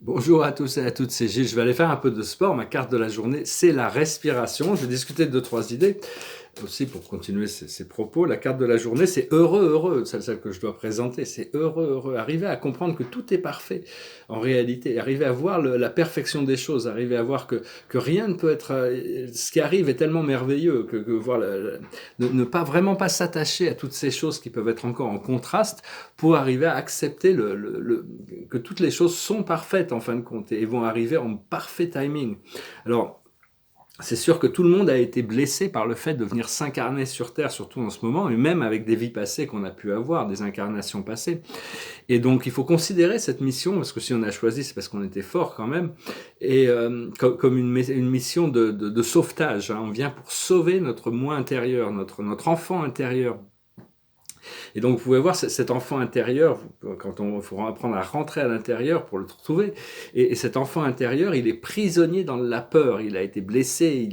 Bonjour à tous et à toutes, c'est Gilles. Je vais aller faire un peu de sport. Ma carte de la journée, c'est la respiration. Je vais discuter de deux, trois idées aussi pour continuer ces propos. La carte de la journée, c'est heureux, heureux, celle que je dois présenter. C'est heureux, heureux. Arriver à comprendre que tout est parfait en réalité. Arriver à voir la perfection des choses. Arriver à voir que rien ne peut être... ce qui arrive est tellement merveilleux que voir ne pas vraiment pas s'attacher à toutes ces choses qui peuvent être encore en contraste pour arriver à accepter que toutes les choses sont parfaites en fin de compte et vont arriver en parfait timing. Alors, c'est sûr que tout le monde a été blessé par le fait de venir s'incarner sur Terre, surtout en ce moment, et même avec des vies passées qu'on a pu avoir, des incarnations passées. Et donc, il faut considérer cette mission, parce que si on a choisi, c'est parce qu'on était fort quand même, et comme une mission de sauvetage. Hein. On vient pour sauver notre moi intérieur, notre enfant intérieur. Et donc, vous pouvez voir cet enfant intérieur, quand il faut apprendre à rentrer à l'intérieur pour le trouver. Et cet enfant intérieur, il est prisonnier dans la peur. Il a été blessé,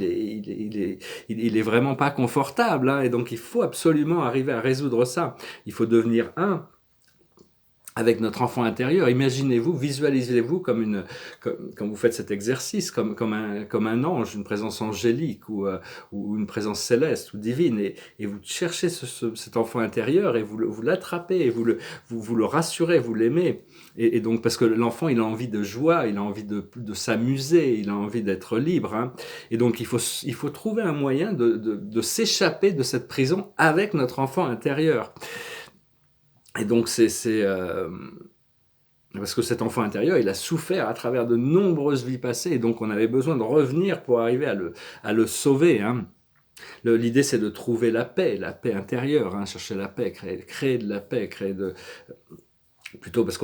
il est vraiment pas confortable. Hein, et donc, il faut absolument arriver à résoudre ça. Il faut devenir un avec notre enfant intérieur. Imaginez-vous, visualisez-vous quand vous faites cet exercice, comme un ange, une présence angélique ou une présence céleste ou divine, et vous cherchez cet enfant intérieur et vous l'attrapez et vous le rassurez, vous l'aimez. Et donc, parce que l'enfant, il a envie de joie, il a envie de s'amuser, il a envie d'être libre. Hein. Et donc, il faut trouver un moyen de s'échapper de cette prison avec notre enfant intérieur. Et donc, parce que cet enfant intérieur, il a souffert à travers de nombreuses vies passées, et donc on avait besoin de revenir pour arriver à le sauver. Hein. L'idée, c'est de trouver la paix intérieure, hein, chercher la paix, créer de la paix, plutôt parce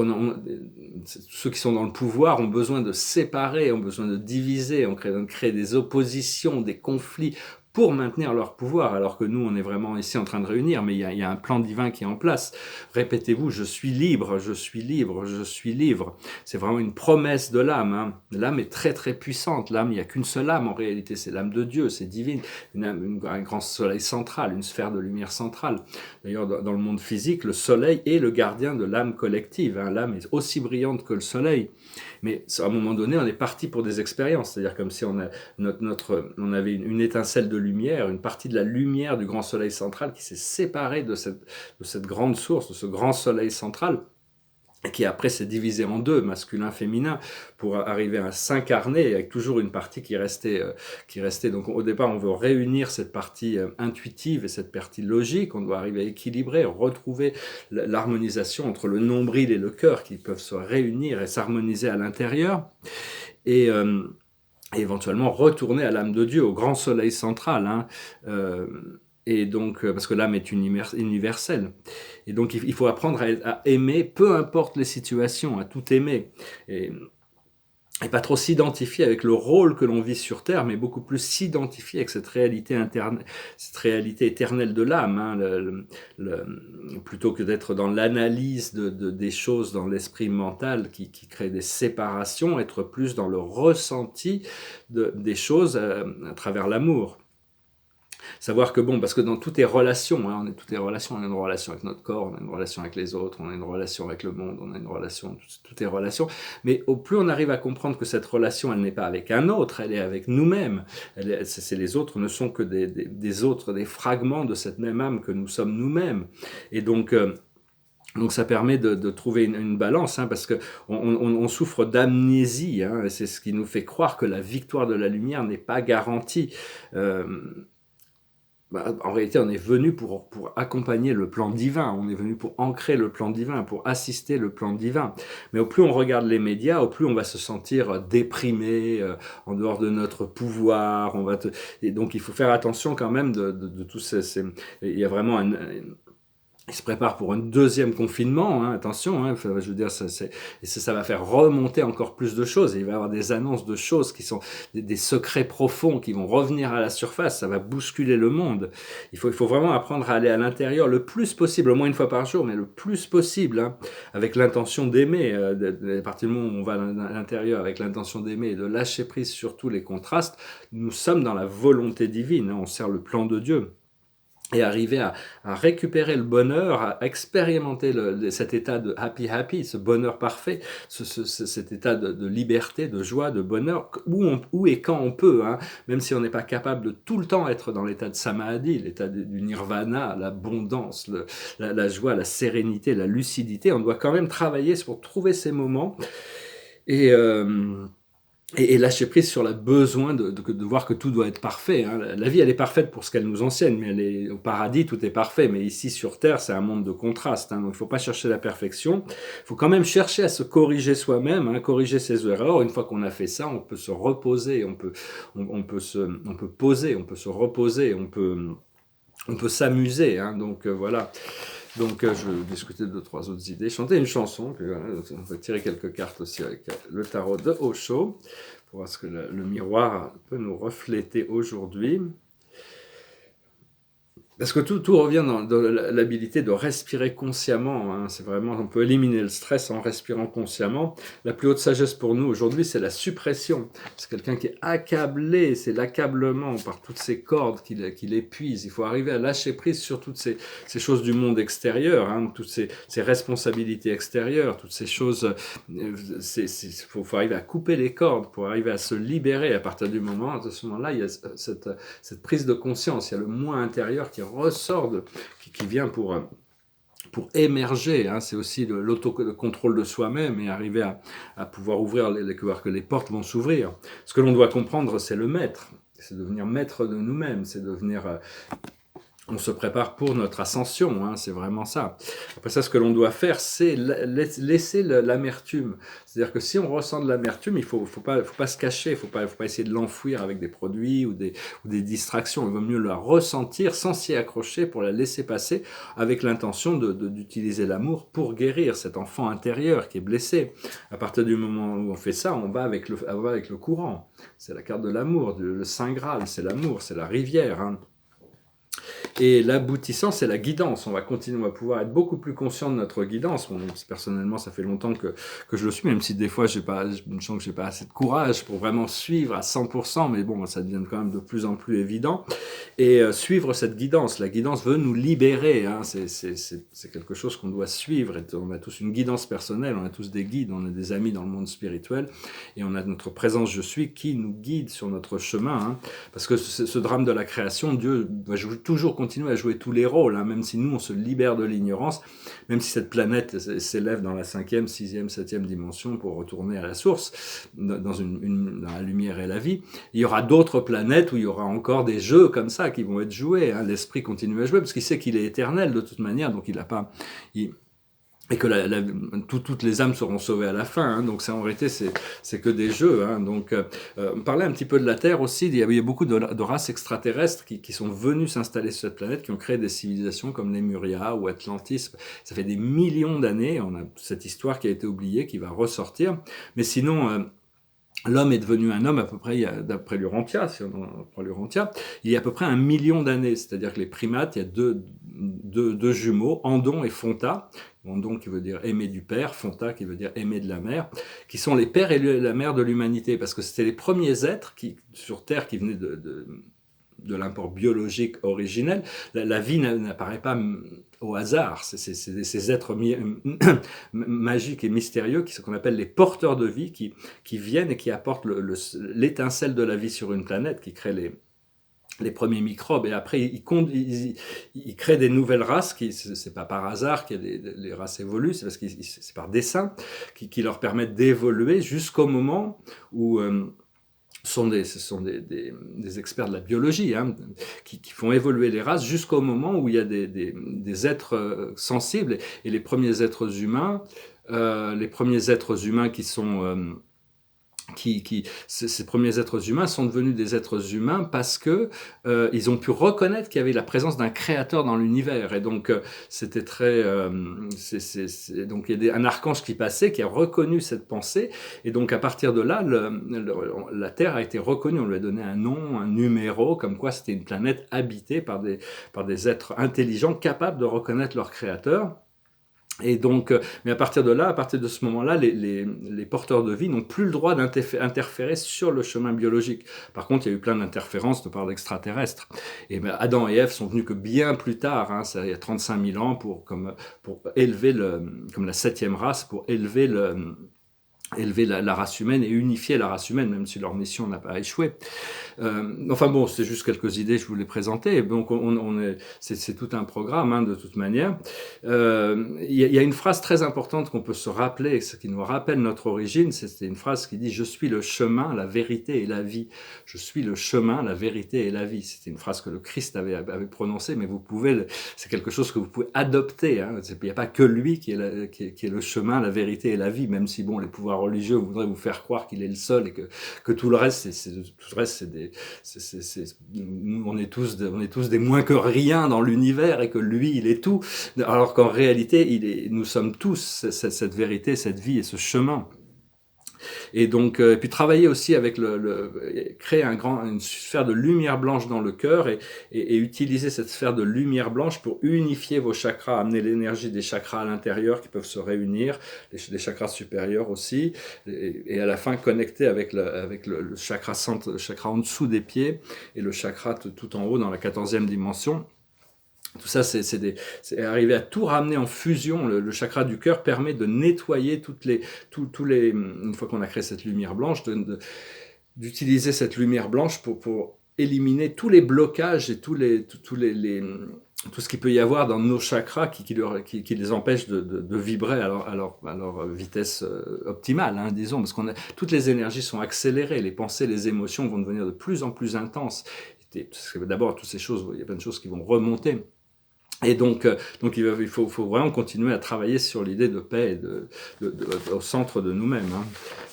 ceux qui sont dans le pouvoir ont besoin de séparer, ont besoin de diviser, ont créé des oppositions, des conflits pour maintenir leur pouvoir, alors que nous, on est vraiment ici en train de réunir, mais il y a un plan divin qui est en place. Répétez-vous, je suis libre, je suis libre, je suis libre. C'est vraiment une promesse de l'âme. Hein. L'âme est très très puissante. L'âme, il n'y a qu'une seule âme en réalité, c'est l'âme de Dieu, c'est divine. Un grand soleil central, une sphère de lumière centrale. D'ailleurs, dans le monde physique, le soleil est le gardien de l'âme collective. Hein. L'âme est aussi brillante que le soleil. Mais à un moment donné, on est parti pour des expériences. C'est-à-dire comme si on avait une étincelle de lumière, une partie de la lumière du grand soleil central qui s'est séparée de cette grande source, de ce grand soleil central, qui après s'est divisé en deux, masculin, féminin, pour arriver à s'incarner avec toujours une partie qui restait. Donc au départ, on veut réunir cette partie intuitive et cette partie logique. On doit arriver à équilibrer, retrouver l'harmonisation entre le nombril et le cœur qui peuvent se réunir et s'harmoniser à l'intérieur. Et éventuellement retourner à l'âme de Dieu, au grand soleil central. Hein. Et donc, parce que l'âme est universelle. Et donc, il faut apprendre à aimer, peu importe les situations, à tout aimer. Et pas trop s'identifier avec le rôle que l'on vit sur Terre, mais beaucoup plus s'identifier avec cette réalité interne, cette réalité éternelle de l'âme, hein, plutôt que d'être dans l'analyse des choses dans l'esprit mental qui crée des séparations, être plus dans le ressenti des choses à travers l'amour. Savoir que bon, parce que dans toutes les relations, hein, toutes les relations, on a une relation avec notre corps, on a une relation avec les autres, on a une relation avec le monde, on a une relation, toutes les relations. Mais au plus on arrive à comprendre que cette relation, elle n'est pas avec un autre, elle est avec nous-mêmes. C'est les autres ne sont que des autres, des fragments de cette même âme que nous sommes nous-mêmes. Et donc ça permet de trouver une balance, hein, parce que on souffre d'amnésie, hein, et c'est ce qui nous fait croire que la victoire de la lumière n'est pas garantie. En réalité, on est venu pour accompagner le plan divin, on est venu pour ancrer le plan divin, pour assister le plan divin. Mais au plus on regarde les médias, au plus on va se sentir déprimé, en dehors de notre pouvoir. Et donc il faut faire attention quand même de tous Il y a vraiment il se prépare pour un deuxième confinement, hein, attention, hein, je veux dire, ça va faire remonter encore plus de choses, et il va y avoir des annonces de choses qui sont des secrets profonds qui vont revenir à la surface, ça va bousculer le monde. Il faut vraiment apprendre à aller à l'intérieur le plus possible, au moins une fois par jour, mais le plus possible, hein, avec l'intention d'aimer. À partir du moment où on va à l'intérieur avec l'intention d'aimer et de lâcher prise sur tous les contrastes, nous sommes dans la volonté divine, hein, on sert le plan de Dieu. et arriver à récupérer le bonheur, à expérimenter cet état de happy, ce bonheur parfait, cet état de liberté, de joie, de bonheur, où et quand on peut, hein, même si on n'est pas capable de tout le temps être dans l'état de samadhi, l'état du nirvana, l'abondance, la joie, la sérénité, la lucidité, on doit quand même travailler pour trouver ces moments et... et lâcher prise sur le besoin de voir que tout doit être parfait. Hein. La vie, elle est parfaite pour ce qu'elle nous enseigne, mais au paradis, tout est parfait. Mais ici, sur Terre, c'est un monde de contrastes. Hein. Donc, il ne faut pas chercher la perfection. Il faut quand même chercher à se corriger soi-même, hein, corriger ses erreurs. Une fois qu'on a fait ça, on peut se reposer, on peut poser, on peut se reposer, on peut s'amuser. Hein. Donc, voilà. Donc, je vais discuter de 2-3 autres idées, chanter une chanson, puis voilà, on va tirer quelques cartes aussi avec le tarot de Osho, pour voir ce que le miroir peut nous refléter aujourd'hui. Parce que tout revient dans l'habilité de respirer consciemment. Hein. C'est vraiment, on peut éliminer le stress en respirant consciemment. La plus haute sagesse pour nous aujourd'hui, c'est la suppression. C'est quelqu'un qui est accablé, c'est l'accablement par toutes ces cordes qui l'épuisent. Il faut arriver à lâcher prise sur toutes ces choses du monde extérieur, hein, toutes ces responsabilités extérieures, toutes ces choses. Faut arriver à couper les cordes pour arriver à se libérer. À partir du moment, à ce moment-là, il y a cette prise de conscience. Il y a le moi intérieur qui ressort, qui vient pour émerger, hein. C'est aussi l'autocontrôle de soi-même et arriver à pouvoir ouvrir voir que les portes vont s'ouvrir. Ce que l'on doit comprendre, c'est le maître, c'est devenir maître de nous-mêmes, c'est devenir... on se prépare pour notre ascension, hein, c'est vraiment ça. Après ça, ce que l'on doit faire, c'est laisser l'amertume. C'est-à-dire que si on ressent de l'amertume, il faut pas se cacher, il faut pas essayer de l'enfouir avec des produits ou des distractions. Il vaut mieux la ressentir sans s'y accrocher pour la laisser passer avec l'intention d'utiliser l'amour pour guérir cet enfant intérieur qui est blessé. À partir du moment où on fait ça, on va avec le courant. C'est la carte de l'amour, le Saint Graal, c'est l'amour, c'est la rivière, hein. Et l'aboutissant, c'est la guidance. On va continuer, on va pouvoir être beaucoup plus conscient de notre guidance. Bon, personnellement, ça fait longtemps que je le suis, même si des fois, je sens que j'ai pas assez de courage pour vraiment suivre à 100%, mais bon, ça devient quand même de plus en plus évident. Et suivre cette guidance. La guidance veut nous libérer. Hein. C'est quelque chose qu'on doit suivre. Et on a tous une guidance personnelle, on a tous des guides, on a des amis dans le monde spirituel, et on a notre présence je suis qui nous guide sur notre chemin. Hein. Parce que ce drame de la création, Dieu va toujours continuer à jouer tous les rôles, hein, même si nous on se libère de l'ignorance, même si cette planète s'élève dans la 5e, 6e, 7e dimension pour retourner à la source, dans la lumière et la vie, il y aura d'autres planètes où il y aura encore des jeux comme ça qui vont être joués. Hein. L'esprit continue à jouer parce qu'il sait qu'il est éternel de toute manière, donc il n'a pas... et que toutes les âmes seront sauvées à la fin, hein. Donc en réalité c'est que des jeux, hein. Donc on parlait un petit peu de la Terre aussi. Il y a beaucoup de races extraterrestres qui sont venues s'installer sur cette planète, qui ont créé des civilisations comme Lemuria ou Atlantis. Ça fait des millions d'années, on a cette histoire qui a été oubliée, qui va ressortir, mais sinon l'homme est devenu un homme à peu près, d'après l'Urantia, si on prend l'Urantia, il y a à peu près 1 million d'années. C'est-à-dire que les primates, il y a deux jumeaux, Andon et Fonta. Andon qui veut dire aimer du père, Fonta qui veut dire aimer de la mère, qui sont les pères et la mère de l'humanité, parce que c'était les premiers êtres sur Terre qui venaient de l'import biologique originel. La vie n'apparaît pas au hasard. C'est ces êtres magiques et mystérieux ce qu'on appelle les porteurs de vie qui viennent et qui apportent l'étincelle de la vie sur une planète, qui crée les premiers microbes, et après ils créent des nouvelles races. C'est pas par hasard que les races évoluent, c'est parce que c'est par dessein qui leur permettent d'évoluer jusqu'au moment où ce sont des experts de la biologie, hein, qui font évoluer les races jusqu'au moment où il y a des êtres sensibles, et les premiers êtres humains qui sont ces premiers êtres humains sont devenus des êtres humains parce que ils ont pu reconnaître qu'il y avait la présence d'un créateur dans l'univers, et donc c'était très donc il y a un archange qui passait, qui a reconnu cette pensée, et donc à partir de là la Terre a été reconnue, on lui a donné un nom, un numéro, comme quoi c'était une planète habitée par des êtres intelligents capables de reconnaître leur créateur. Et donc, mais à partir de là, à partir de ce moment-là, les porteurs de vie n'ont plus le droit d'interférer sur le chemin biologique. Par contre, il y a eu plein d'interférences de part d'extraterrestres. Et ben, Adam et Ève sont venus que bien plus tard, hein, ça, il y a 35 000 ans, pour élever comme la septième race, pour élever la race humaine et unifier la race humaine, même si leur mission n'a pas échoué. Enfin bon, c'est juste quelques idées, je vous les présentais. Donc c'est tout un programme, hein, de toute manière. Il y a une phrase très importante qu'on peut se rappeler, ce qui nous rappelle notre origine. C'est une phrase qui dit « Je suis le chemin, la vérité et la vie ». Je suis le chemin, la vérité et la vie. C'était une phrase que le Christ avait prononcée, mais c'est quelque chose que vous pouvez adopter. Hein. Il n'y a pas que lui qui est le chemin, la vérité et la vie, même si bon, les pouvoirs religieux voudraient vous faire croire qu'il est le seul et que tout le reste, c'est des, on est tous des moins que rien dans l'univers et que lui, il est tout. Alors qu'en réalité, nous sommes tous cette vérité, cette vie et ce chemin. Et donc, puis travailler aussi avec créer une sphère de lumière blanche dans le cœur et utiliser cette sphère de lumière blanche pour unifier vos chakras, amener l'énergie des chakras à l'intérieur qui peuvent se réunir, les chakras supérieurs aussi, et à la fin connecter avec le chakra centre, le chakra en dessous des pieds et le chakra tout en haut dans la 14e dimension. Tout ça, c'est arriver à tout ramener en fusion. Le chakra du cœur permet de nettoyer une fois qu'on a créé cette lumière blanche, d'utiliser cette lumière blanche pour éliminer tous les blocages et tout ce qu'il peut y avoir dans nos chakras qui les empêchent de vibrer à leur vitesse optimale, hein, disons, parce toutes les énergies sont accélérées, les pensées, les émotions vont devenir de plus en plus intenses. D'abord, toutes ces choses, il y a plein de choses qui vont remonter. Et donc il faut vraiment continuer à travailler sur l'idée de paix et au centre de nous-mêmes. Hein.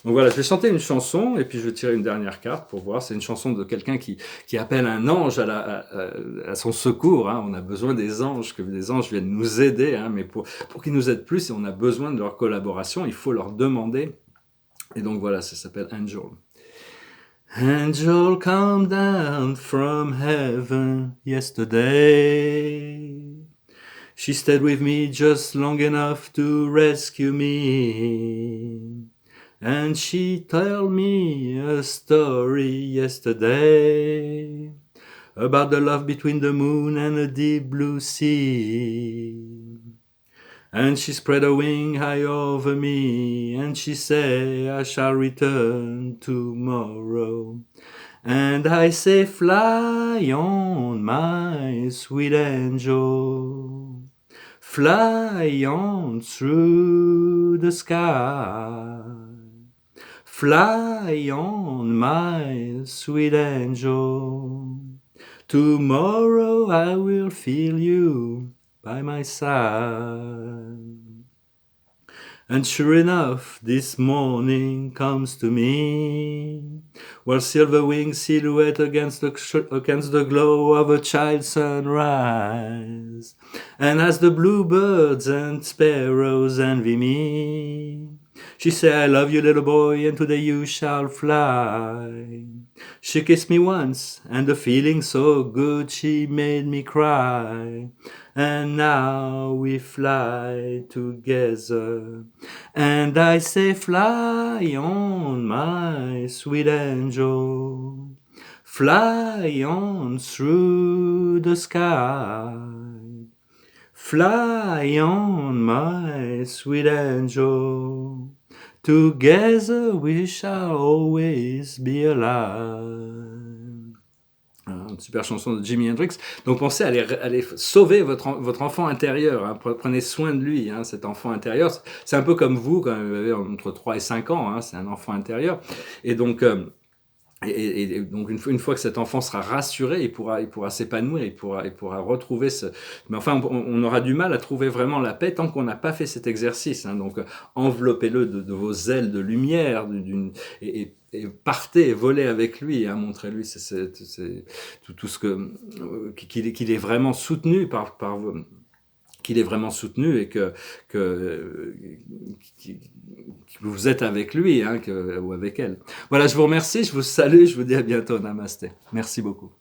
Donc voilà, je vais chanter une chanson et puis je vais tirer une dernière carte pour voir. C'est une chanson de quelqu'un qui appelle un ange à son secours. Hein. On a besoin des anges, que des anges viennent nous aider, hein, mais pour qu'ils nous aident plus, on a besoin de leur collaboration. Il faut leur demander. Et donc voilà, ça s'appelle Angel. Angel come down from heaven yesterday. She stayed with me just long enough to rescue me. And she told me a story yesterday about the love between the moon and the deep blue sea. And she spread her wing high over me, and she said, I shall return tomorrow. And I say, fly on, my sweet angel. Fly on through the sky. Fly on, my sweet angel. Tomorrow I will feel you by my side. And sure enough, this morning comes to me, while silver-winged silhouette against the glow of a child's sunrise. And as the bluebirds and sparrows envy me, she said, I love you, little boy, and today you shall fly. She kissed me once, and the feeling so good, she made me cry. And now we fly together. And I say, fly on, my sweet angel. Fly on through the sky. Fly on, my sweet angel. Together we shall always be alive. Une super chanson de Jimi Hendrix. Donc pensez à aller sauver votre enfant intérieur. Hein. Prenez soin de lui, hein, cet enfant intérieur. C'est un peu comme vous, quand vous avez entre 3 et 5 ans. Hein, c'est un enfant intérieur. Et donc... Et donc une fois que cet enfant sera rassuré, il pourra s'épanouir, il pourra retrouver mais enfin on aura du mal à trouver vraiment la paix tant qu'on n'a pas fait cet exercice. Hein. Donc enveloppez-le de vos ailes de lumière, et partez et volez avec lui, hein, montrez-lui tout ce qu'il est vraiment soutenu par qu'il est vraiment soutenu et que vous êtes avec lui, hein, ou avec elle. Voilà, je vous remercie, je vous salue, je vous dis à bientôt, namasté. Merci beaucoup.